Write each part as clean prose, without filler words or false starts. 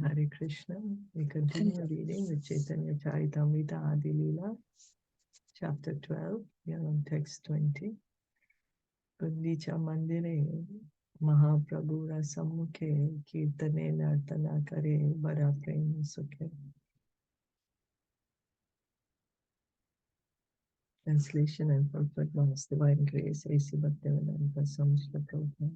Hare Krishna. We continue reading with Caitaniya Caritamita Adi Leela, chapter 12, here on text 20. Gundicha Mandire Mahaprabhura Sammukhe Kirtane Nartana Kare Bara Prema Sukhe. Translation and purport by His Divine Grace, A.C. Bhaktivedanta Swami Srila Prabhupada.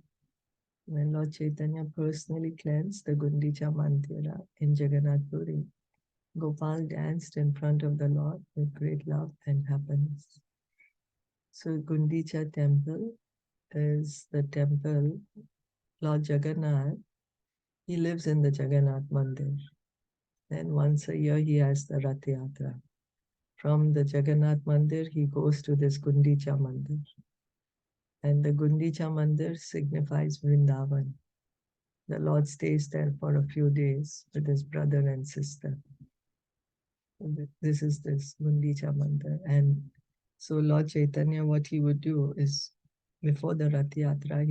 When Lord Chaitanya personally cleansed the Gundicha Mandira in Jagannath Puri, Gopal danced in front of the Lord with great love and happiness. So Gundicha temple is the temple, Lord Jagannath, he lives in the Jagannath Mandir. Then once a year he has the Rath Yatra. From the Jagannath Mandir he goes to this Gundicha Mandir. And the Gundicha Mandir signifies Vrindavan. The Lord stays there for a few days with his brother and sister. This is this Gundicha Mandir. And so Lord Chaitanya, what he would do is, before the Rath Yatra,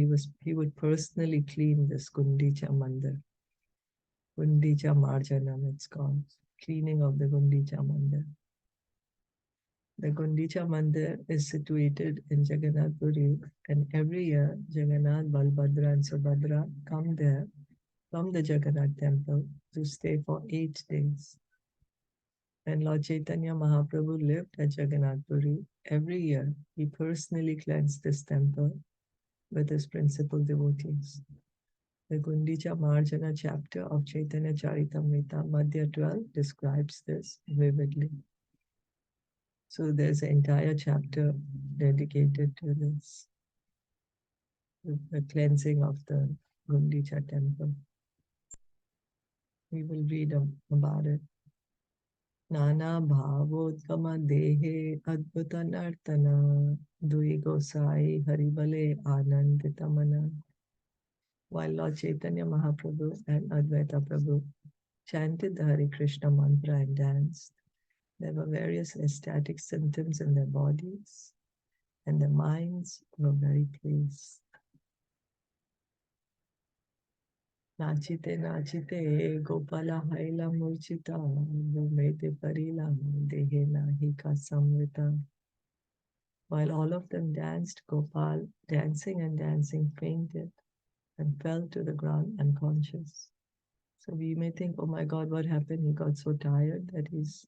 he would personally clean this Gundicha Mandir. Gundicha Marjanam it's called. Cleaning of the Gundicha Mandir. The Gundicha Mandir is situated in Jagannath Puri, and every year Jagannath, Balbhadra and Subhadra come there from the Jagannath temple to stay for 8 days. When Lord Chaitanya Mahaprabhu lived at Jagannath Puri, every year he personally cleansed this temple with his principal devotees. The Gundicha Marjana chapter of Caitanya Caritamita, Madhya 12, describes this vividly. So there's an entire chapter dedicated to this, the cleansing of the Gundicha temple. We will read about it. Nana bhavotgama dehe adbhuta nartana dui gosai haribale ananditamana. While Lord Chaitanya Mahaprabhu and Advaita Prabhu chanted the Hare Krishna mantra and danced, there were various ecstatic symptoms in their bodies, and their minds were very pleased. Nachite nachite gopala haila murchita bhumete parila dehe nahika samvita. While all of them danced, Gopal, dancing and dancing, fainted and fell to the ground unconscious. So we may think, oh my God, what happened? He got so tired that he's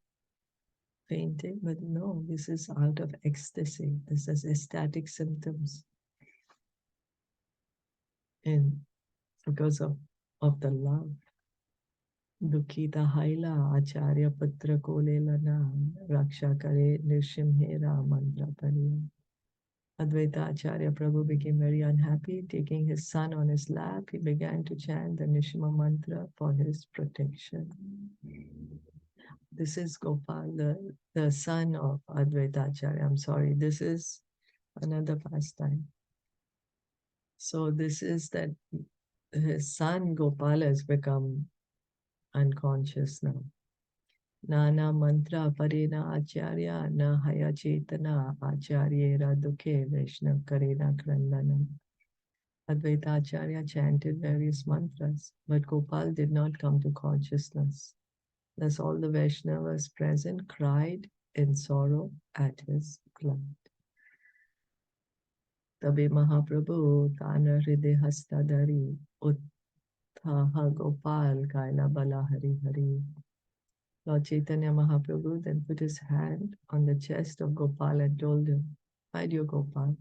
fainting. But no, this is out of ecstasy. This is ecstatic symptoms. And because of the love. Dukkita haila Ācārya putra kole lana raksha kare nirsimhera mantra pariya. Advaita Ācārya Prabhu became very unhappy. Taking his son on his lap, he began to chant the Nishima mantra for his protection. This is Gopal, the son of Advaita Ācārya. I'm sorry, this is another pastime. So this is that his son Gopal has become unconscious now. Nana mantra parena Ācārya na haya chetana Ācāryera dukhe Vaishnav karena krandana. Advaita Ācārya chanted various mantras, but Gopal did not come to consciousness. Thus all the Vaishnavas present cried in sorrow at his plight. Tabe Mahaprabhu Tana Hriday Hastadari Utthaha Gopal Kaila Bala Hari Hari. Lord Chaitanya Mahaprabhu then put his hand on the chest of Gopal and told him, my dear Gopal,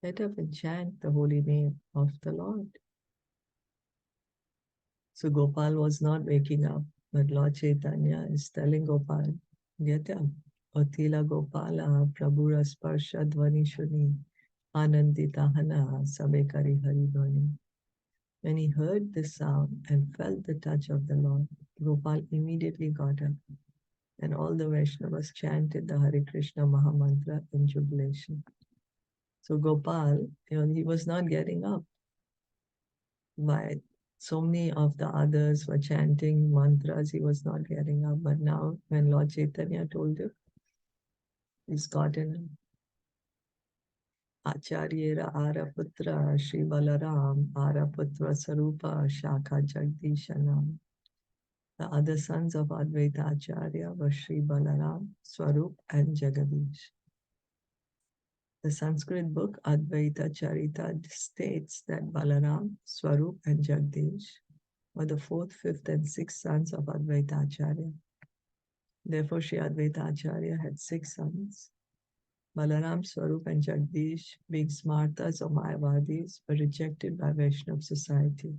let up and chant the holy name of the Lord. So Gopal was not waking up, but Lord Chaitanya is telling Gopal, get up. Otila Gopala Prabhura Sparsha Dvani Shuni Anandita Hana Sabekari Hari Dhvani. When he heard the sound and felt the touch of the Lord, Gopal immediately got up, and all the Vaishnavas chanted the Hare Krishna Mahamantra in jubilation. So Gopal, he was not getting up. But so many of the others were chanting mantras, he was not getting up. But now, when Lord Chaitanya told him, he's gotten up. Ācāryera Araputra Shri Balaram Araputra Sarupa Shakha Jagdishanam. The other sons of Advaita Ācārya were Sri Balaram, Swarup and Jagadish. The Sanskrit book Advaita Caritamita states that Balaram, Swarup and Jagadish were the fourth, fifth and sixth sons of Advaita Ācārya. Therefore, Sri Advaita Ācārya had 6 sons. Balaram, Swarup and Jagadish, being Smartas or Mayavadis, were rejected by Vaishnava society.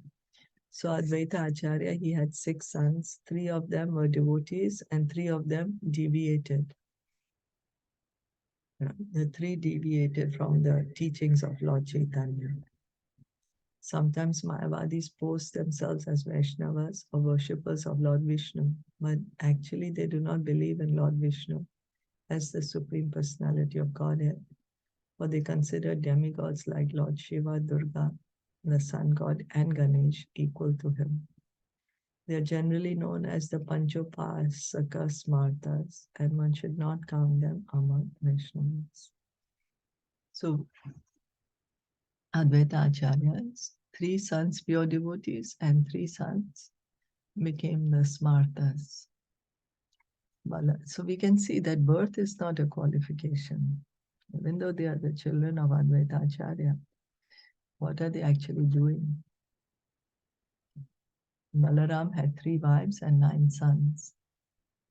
So Advaita Ācārya, he had 6 sons. 3 of them were devotees and 3 of them deviated. The 3 deviated from the teachings of Lord Chaitanya. Sometimes Mayavadis post themselves as Vaishnavas or worshippers of Lord Vishnu, but actually they do not believe in Lord Vishnu as the Supreme Personality of Godhead, for they consider demigods like Lord Shiva, Durga, the Sun God and Ganesh equal to him. They are generally known as the Panchopasaka Smartas, and one should not count them among Vaishnavas. So, Advaita Ācārya's 3 sons pure devotees and 3 sons became the Smartas. So we can see that birth is not a qualification. Even though they are the children of Advaita Ācārya, what are they actually doing? Balaram had 3 wives and 9 sons.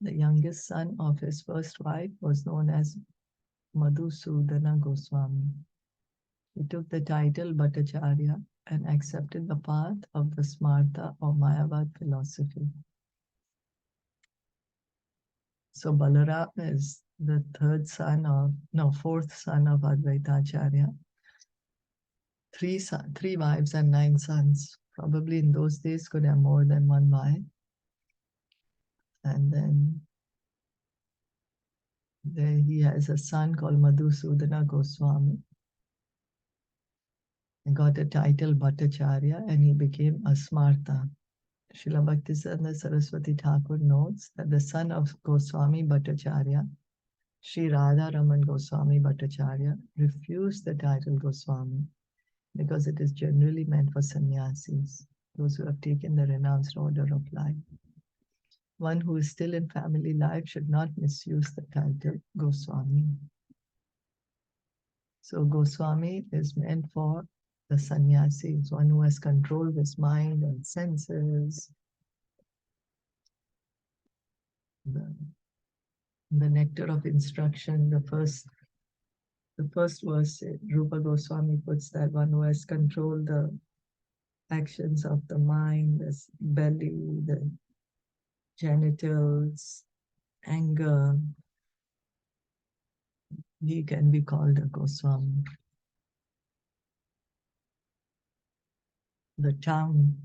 The youngest son of his first wife was known as Madhusudana Goswami. He took the title Bhattacharya and accepted the path of the Smarta or Mayavad philosophy. So Balaram is the fourth son of Advaita Ācārya. 3 wives and 9 sons. Probably in those days could have more than 1 wife. And then there he has a son called Madhusudana Goswami. He got a title Bhattacharya and he became a Smarta. Srila Bhaktisiddhanta Saraswati Thakur notes that the son of Goswami Bhattacharya, Sri Radha Raman Goswami Bhattacharya, refused the title Goswami because it is generally meant for sannyasis, those who have taken the renounced order of life. One who is still in family life should not misuse the title Goswami. So Goswami is meant for the sannyasis, one who has control of his mind and senses. The nectar of instruction, the first verse, Rupa Goswami puts that one who has controlled the actions of the mind, the belly, the genitals, anger, he can be called a Goswami. The tongue.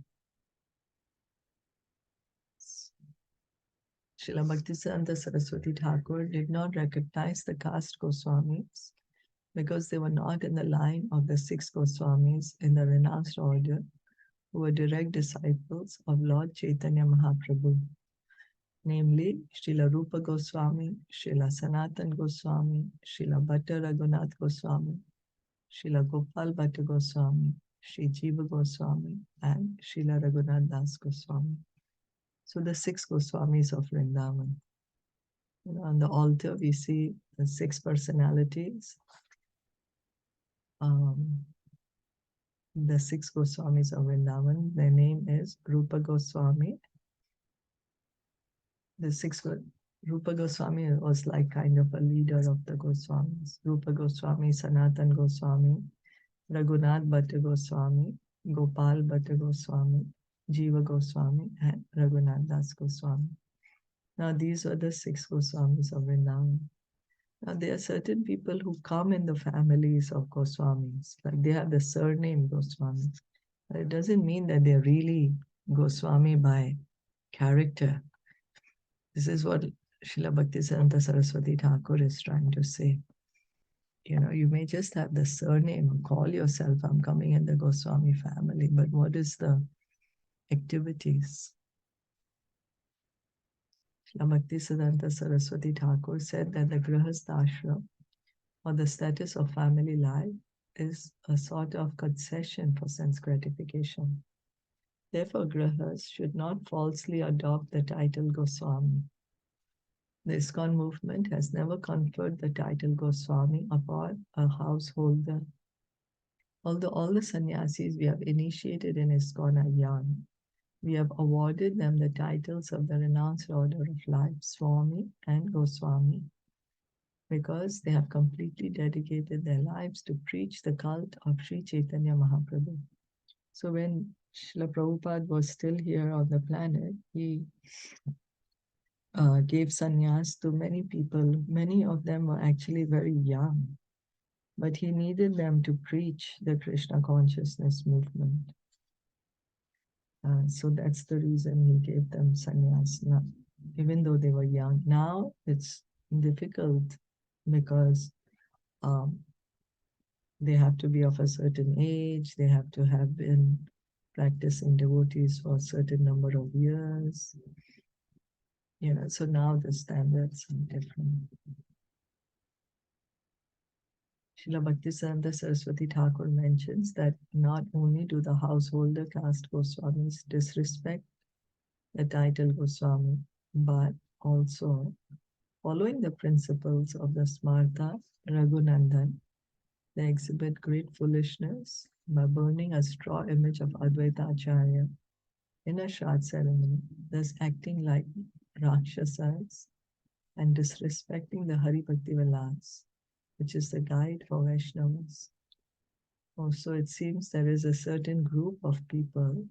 Srila Bhaktisiddhanta Saraswati Thakur did not recognize the caste Goswamis because they were not in the line of the 6 Goswamis in the renounced order who were direct disciples of Lord Chaitanya Mahaprabhu, namely Srila Rupa Goswami, Srila Sanatan Goswami, Srila Bhatta Raghunath Goswami, Srila Gopal Bhatta Goswami, Sri Jiva Goswami, and Srila Raghunath Das Goswami. So the 6 Goswamis of Vrindavan. On the altar we see the 6 personalities. The 6 Goswamis of Vrindavan. Their name is Rupa Goswami. Rupa Goswami was like kind of a leader of the Goswamis. Rupa Goswami, Sanatan Goswami, Raghunath Bhatta Goswami, Gopal Bhatta Goswami, Jiva Goswami, and Raghunath Das Goswami. Now these are the 6 Goswamis of Vrindavan. Now there are certain people who come in the families of Goswamis, like they have the surname Goswami. But it doesn't mean that they're really Goswami by character. This is what Srila Bhaktisiddhanta Saraswati Thakur is trying to say. You may just have the surname, call yourself, I'm coming in the Goswami family, but what is the activities? Srila Bhaktisiddhanta Saraswati Thakur said that the Grihastha Ashram, or the status of family life, is a sort of concession for sense gratification. Therefore, Grahas should not falsely adopt the title Goswami. The ISKCON movement has never conferred the title Goswami upon a householder. Although all the sannyasis we have initiated in ISKCON are young, we have awarded them the titles of the renounced order of life, Swami and Goswami, because they have completely dedicated their lives to preach the cult of Sri Chaitanya Mahaprabhu. So when Srila Prabhupada was still here on the planet, he gave sannyas to many people. Many of them were actually very young, but he needed them to preach the Krishna consciousness movement. So that's the reason he gave them sannyas, now, even though they were young. Now it's difficult because they have to be of a certain age, they have to have been practicing devotees for a certain number of years. So now the standards are different. Srila Bhaktisiddhanta Saraswati Thakur mentions that not only do the householder caste Goswamis disrespect the title Goswami, but also, following the principles of the Smarta Raghunandan, they exhibit great foolishness by burning a straw image of Advaita Ācārya in a Shraddha ceremony, thus acting like Rakshasas and disrespecting the Hari Bhakti Vilas, which is the guide for Vaishnavas. Also, it seems there is a certain group of people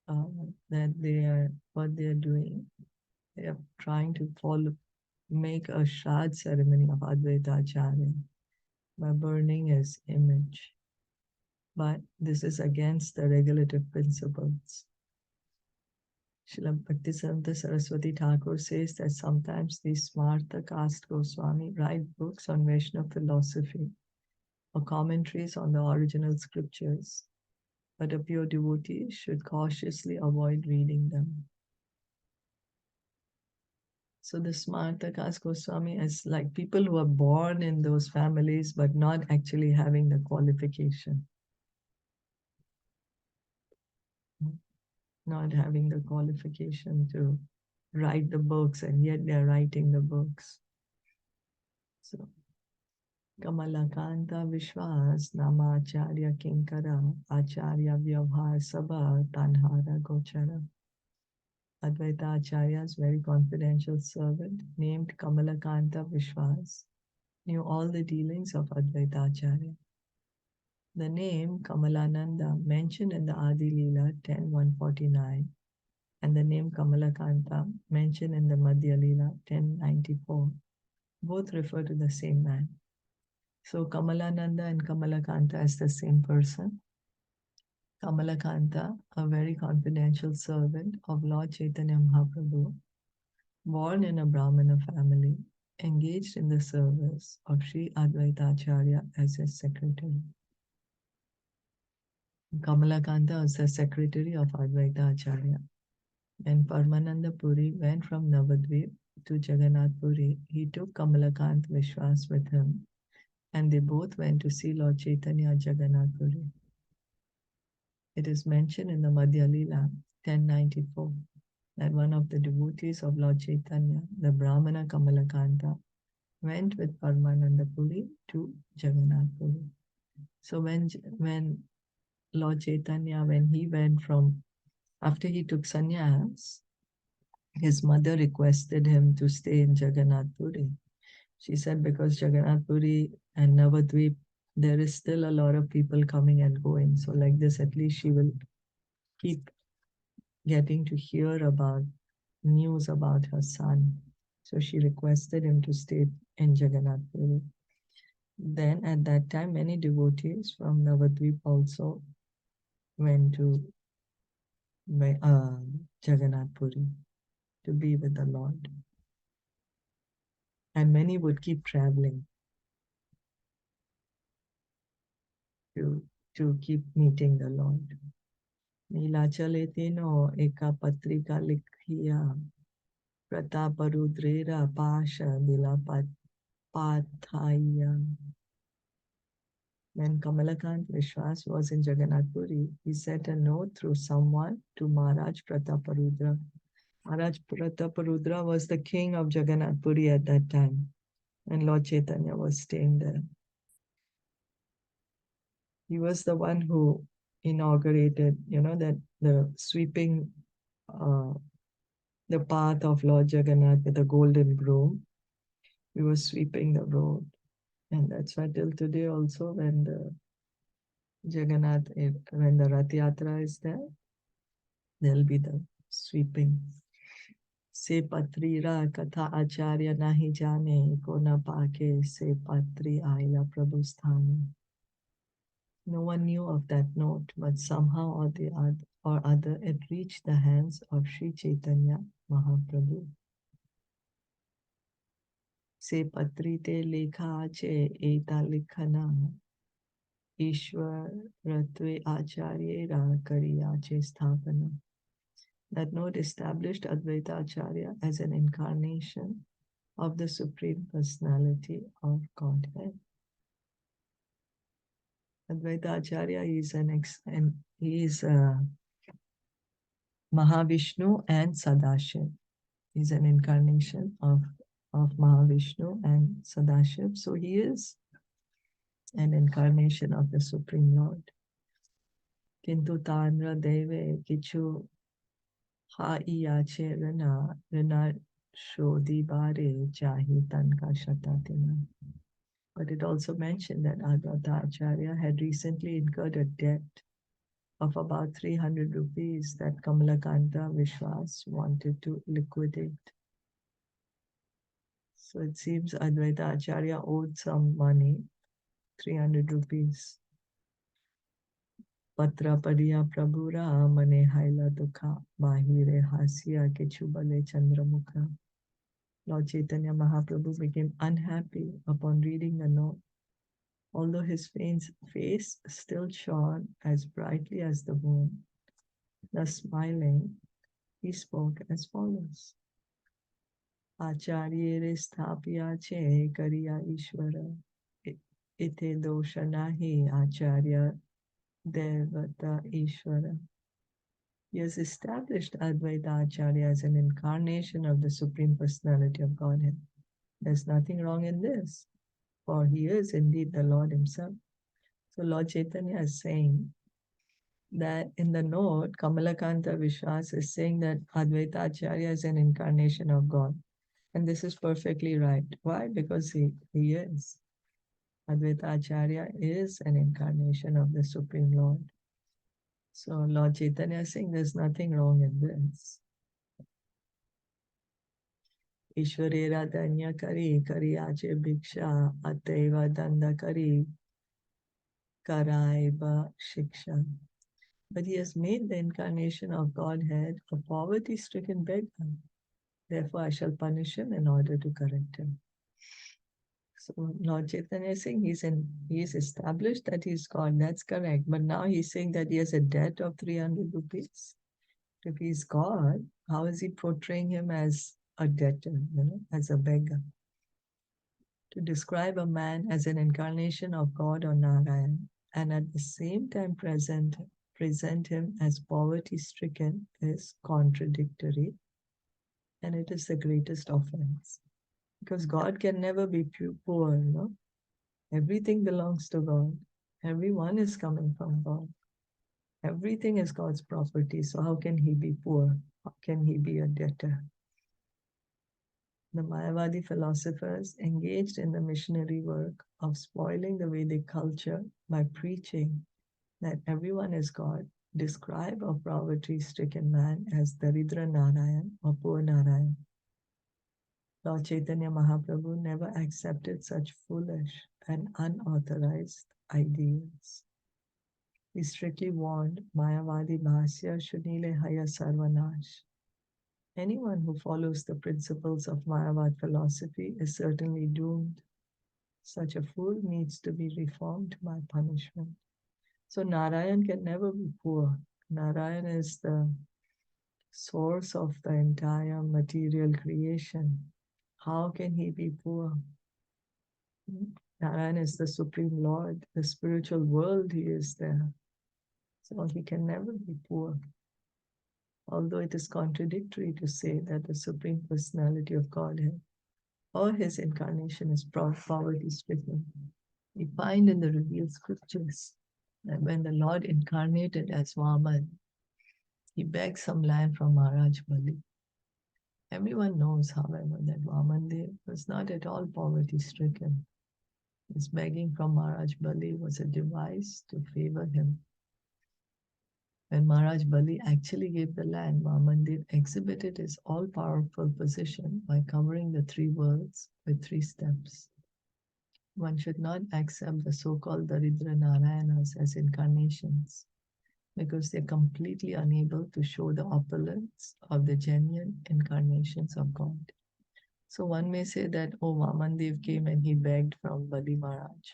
that what they are doing, they are trying to make a Shraddha ceremony of Advaita Ācārya by burning his image. But this is against the regulative principles. Srila Bhaktisiddhanta Saraswati Thakur says that sometimes these Smarta caste Goswami write books on Vaishnava philosophy or commentaries on the original scriptures, but a pure devotee should cautiously avoid reading them. So the Smarta caste Goswami is like people who are born in those families but not actually having the qualification. Not having the qualification to write the books, and yet they're writing the books. So, Kamalakanta Vishwas Nama Ācārya Kinkara Ācārya Vyavhar Sabha Tanhara Gochara. Advaita Ācārya's very confidential servant, named Kamalakanta Vishwas, knew all the dealings of Advaita Ācārya. The name Kamalananda, mentioned in the Adi Leela 10.149, and the name Kamalakanta, mentioned in the Madhya Leela 10.94, both refer to the same man. So Kamalananda and Kamalakanta is the same person. Kamalakanta, a very confidential servant of Lord Chaitanya Mahaprabhu, born in a Brahmana family, engaged in the service of Sri Advaita Ācārya as his secretary. Kamalakanta was the secretary of Advaita Ācārya. When Paramananda Puri went from Navadvip to Jagannath Puri, he took Kamalakant Vishwas with him, and they both went to see Lord Chaitanya at Jagannath Puri. It is mentioned in the Madhya Leela 1094 that one of the devotees of Lord Chaitanya, the Brahmana Kamalakanta, went with Paramananda Puri to Jagannath Puri. So when Lord Chaitanya, when he went after he took sannyas, his mother requested him to stay in Jagannath Puri. She said because Jagannath Puri and Navadvip, there is still a lot of people coming and going. So like this, at least she will keep getting to hear about news about her son. So she requested him to stay in Jagannath Puri. Then at that time, many devotees from Navadvip also went to Jagannath Puri to be with the Lord. And many would keep traveling to keep meeting the Lord. Nilachale tino eka patrika likhiya prataparudrera pasha dilapathaya. When Kamalakant Vishwas was in Jagannath Puri, he sent a note through someone to Maharaj Prataparudra. Maharaj Prataparudra was the king of Jagannath Puri at that time, and Lord Chaitanya was staying there. He was the one who inaugurated, that the sweeping the path of Lord Jagannath with a golden broom. He was sweeping the road. And that's why till today also when the Jagannath, when the Rath Yatra is there, there'll be the sweeping. Se patrira katha Ācārya nahi jane, ko na paake se patri aila prabhusthane. No one knew of that note, but somehow or other it reached the hands of Sri Chaitanya Mahaprabhu. Se patri te lekha che eta likhana, Ishwar ratve Ācārya ra kariya che sthapana. That note established Advaita Ācārya as an incarnation of the Supreme Personality of Godhead. Advaita Ācārya is Mahavishnu and Sadashiv. He's an incarnation of Mahavishnu and Sadashiv. So he is an incarnation of the Supreme Lord. Kintu Tanra Deve Kichu Ha Iache Rana Shodhi Bare Chahi Tanka Shatatina. But it also mentioned that Advaita Ācārya had recently incurred a debt of about 300 rupees that Kamalakanta Vishwas wanted to liquidate. So it seems Advaita Ācārya owed some money, 300 rupees. Patra padiya prabhura mane haila dukha bahire hasya kechubale chandramukha. Lord Chaitanya Mahaprabhu became unhappy upon reading the note. Although his face still shone as brightly as the moon, thus smiling, he spoke as follows. Ācārya sthapya che kariya Ishvara, ite dosha nahi Ācārya devata Ishvara. He has established Advaita Ācārya as an incarnation of the Supreme Personality of Godhead. There's nothing wrong in this, for he is indeed the Lord himself. So Lord Chaitanya is saying that in the note, Kamalakanta Vishwas is saying that Advaita Ācārya is an incarnation of God. And this is perfectly right. Why? Because he is. Advaita Ācārya is an incarnation of the Supreme Lord. So Lord Chaitanya is saying there's nothing wrong in this. Ishwarera danya kari ache bhiksha ateva danda kari karaiva shiksha. But he has made the incarnation of Godhead a poverty-stricken beggar. Therefore I shall punish him in order to correct him. So Lord Chaitanya is saying he is established that he is God. That's correct. But now he's saying that he has a debt of 300 rupees. If he's God, how is he portraying him as a debtor, as a beggar? To describe a man as an incarnation of God or Narayan and at the same time present him as poverty-stricken is contradictory, and it is the greatest offense. Because God can never be poor, Everything belongs to God. Everyone is coming from God. Everything is God's property. So how can he be poor? How can he be a debtor? The Mayavadi philosophers engaged in the missionary work of spoiling the Vedic culture by preaching that everyone is God, describe a poverty-stricken man as Daridra Narayan or Poor Narayan. Lord Chaitanya Mahaprabhu never accepted such foolish and unauthorized ideas. He strictly warned Mayavadi Bhasya Shunile Haya Sarvanash. Anyone who follows the principles of Mayavad philosophy is certainly doomed. Such a fool needs to be reformed by punishment. So Narayan can never be poor. Narayan is the source of the entire material creation. How can he be poor? Narayan is the Supreme Lord, the spiritual world, he is there. So he can never be poor. Although it is contradictory to say that the Supreme Personality of Godhead or his incarnation is poverty stricken. We find in the revealed scriptures that when the Lord incarnated as Vaman, he begged some land from Maharaj Bali. Everyone knows, however, that Vaman was not at all poverty stricken. His begging from Maharaj Bali was a device to favor him. When Maharaj Bali actually gave the land, Vaman exhibited his all-powerful position by covering the three worlds with 3 steps. One should not accept the so-called Daridra Narayanas as incarnations because they're completely unable to show the opulence of the genuine incarnations of God. So one may say that, oh, Vamandev came and he begged from Bali Maharaj.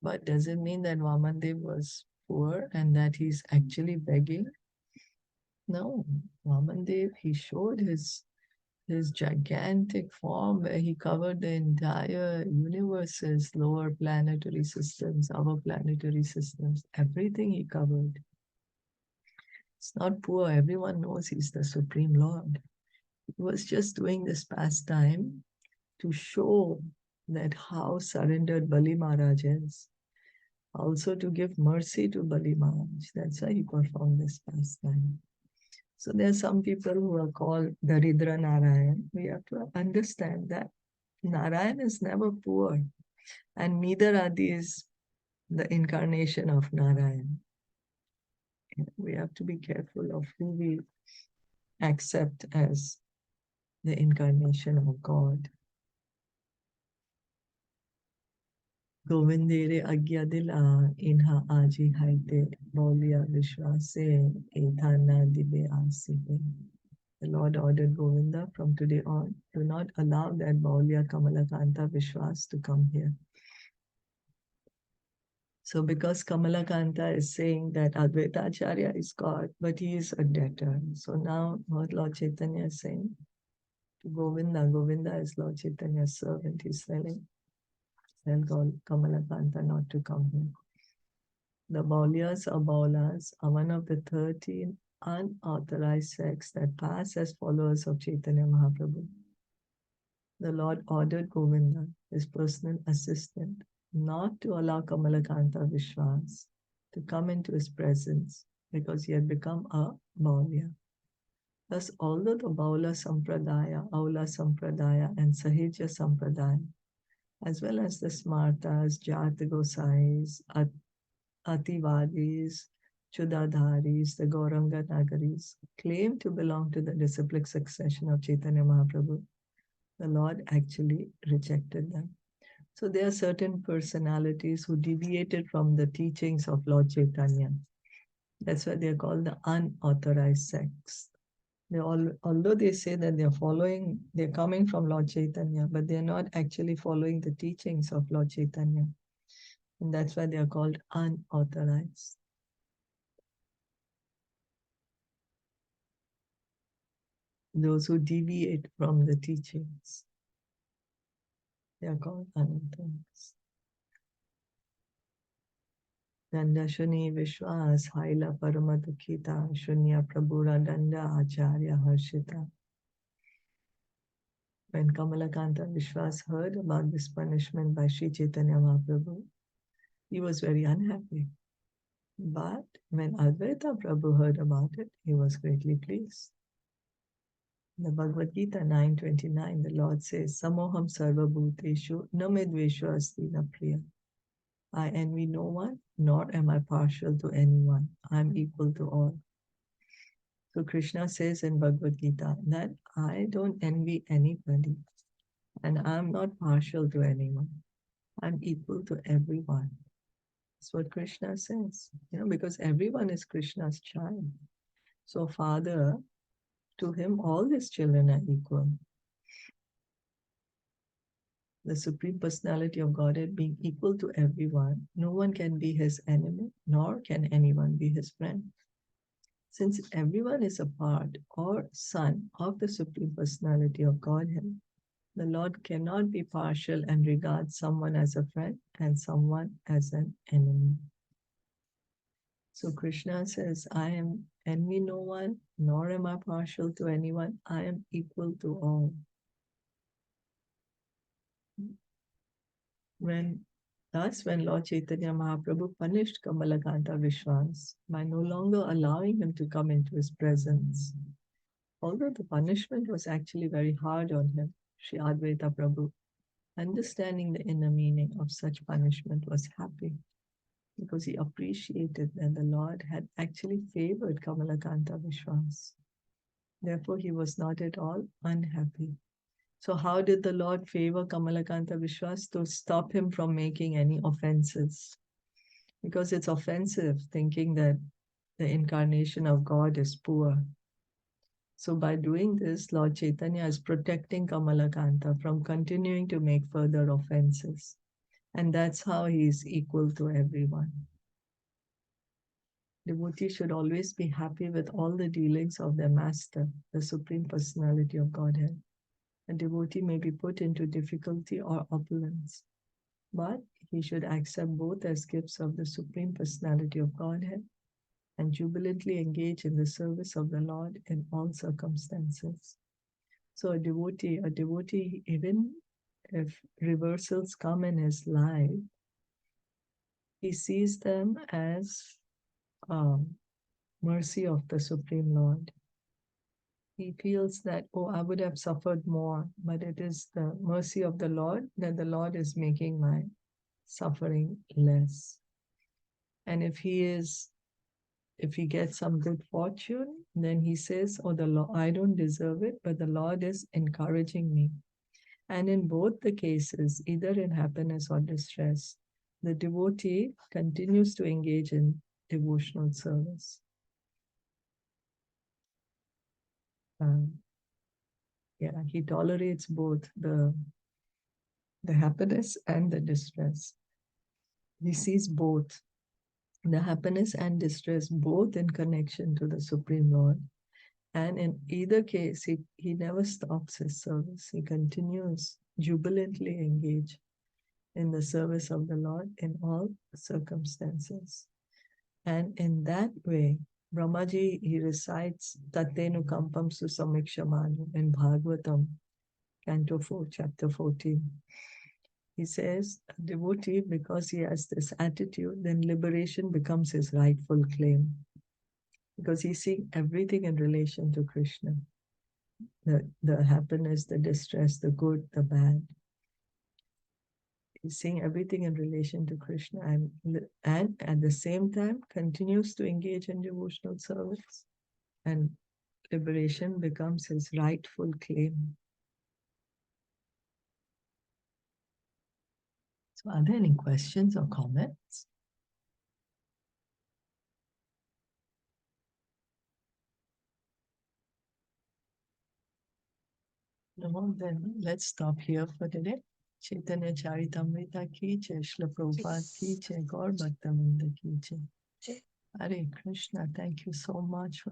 But does it mean that Vamandev was poor and that he's actually begging? No, Vamandev, he showed his gigantic form where he covered the entire universes, lower planetary systems, our planetary systems, everything he covered. It's not poor. Everyone knows he's the Supreme Lord. He was just doing this pastime to show that how surrendered Bali Maharaj is. Also to give mercy to Bali Maharaj. That's why he performed this pastime. So there are some people who are called Daridra Narayan. We have to understand that Narayan is never poor, and neither are these the incarnation of Narayan. We have to be careful of who we accept as the incarnation of God. Govindere agya dila inha aji haite bauliya vishwase ethana dibe asibe. The Lord ordered Govinda from today on, do not allow that Bauliya Kamalakanta Vishwas to come here. So because Kamalakanta is saying that Advaita Ācārya is God, but he is a debtor. So now what Lord Chaitanya is saying to Govinda, Govinda is Lord Chaitanya's servant. He's telling Kamalakanta not to come here. The Bauliyas or Baulas are one of the 13 unauthorized sects that pass as followers of Chaitanya Mahaprabhu. The Lord ordered Govinda, his personal assistant, not to allow Kamalakanta Vishwas to come into his presence because he had become a Bauliya. Thus, although the Baula Sampradaya, Aula Sampradaya, and Sahija Sampradaya, as well as the Smartas, Jata Gosais, Ativadis, Chudadharis, the Gauranga Nagaris, claim to belong to the disciplic succession of Chaitanya Mahaprabhu, the Lord actually rejected them. So there are certain personalities who deviated from the teachings of Lord Chaitanya. That's why they are called the unauthorized sects. Although they say that they're coming from Lord Chaitanya, but they're not actually following the teachings of Lord Chaitanya. And that's why they are called unauthorized. Those who deviate from the teachings, they are called unauthorized. Danda Shuni Vishwas, Haila Paramadukhita, Shunya Prabhura Danda Ācārya Harshita. When Kamalakanta Vishwas heard about this punishment by Sri Chaitanya Mahaprabhu, he was very unhappy. But when Advaita Prabhu heard about it, he was greatly pleased. In the Bhagavad Gita 9:29, the Lord says, Samoham sarva bhuteshu namedveshu asti na priya. I envy no one, nor am I partial to anyone. I am equal to all. So Krishna says in Bhagavad Gita that I don't envy anybody and I'm not partial to anyone. I'm equal to everyone. That's what Krishna says, because everyone is Krishna's child. So Father, to him, all his children are equal. The Supreme Personality of Godhead being equal to everyone, no one can be his enemy, nor can anyone be his friend. Since everyone is a part or son of the Supreme Personality of Godhead, The Lord cannot be partial and regard someone as a friend and someone as an enemy. So Krishna says, I am envy no one, nor am I partial to anyone. I am equal to all. Thus, when Lord Chaitanya Mahaprabhu punished Kamalakanta Vishwas by no longer allowing him to come into his presence, although the punishment was actually very hard on him, Sri Advaita Prabhu, understanding the inner meaning of such punishment, was happy because he appreciated that the Lord had actually favored Kamalakanta Vishwas. Therefore, he was not at all unhappy. So how did the Lord favor Kamalakanta Vishwas? To stop him from making any offenses. Because it's offensive thinking that the incarnation of God is poor. So by doing this, Lord Chaitanya is protecting Kamalakanta from continuing to make further offenses. And that's how he is equal to everyone. Devotees should always be happy with all the dealings of their master, the Supreme Personality of Godhead. A devotee may be put into difficulty or opulence, but he should accept both as gifts of the Supreme Personality of Godhead and jubilantly engage in the service of the Lord in all circumstances. So a devotee, even if reversals come in his life, he sees them as mercy of the Supreme Lord. He feels that, oh, I would have suffered more, but it is the mercy of the Lord that the Lord is making my suffering less. And if he gets some good fortune, then he says, oh, the Lord, I don't deserve it, but the Lord is encouraging me. And in both the cases, either in happiness or distress, the devotee continues to engage in devotional service. He tolerates both the happiness and the distress. He sees both the happiness and distress, both in connection to the Supreme Lord. And in either case, he never stops his service. He continues jubilantly engaged in the service of the Lord in all circumstances. And in that way, Brahmaji, he recites Tattenu Kampam Susamikshamanu in Bhagavatam, Canto 4, Chapter 14. He says, a devotee, because he has this attitude, then liberation becomes his rightful claim. Because he's seeing everything in relation to Krishna. The happiness, the distress, the good, the bad. He's seeing everything in relation to Krishna and at the same time continues to engage in devotional service. And liberation becomes his rightful claim. So are there any questions or comments? No, then let's stop here for today. Caitaniya Caritamita ki jai, Srila Prabhupada ki jai, Gaur Bhakta Vrinda ki jai. Hare Krishna, thank you so much for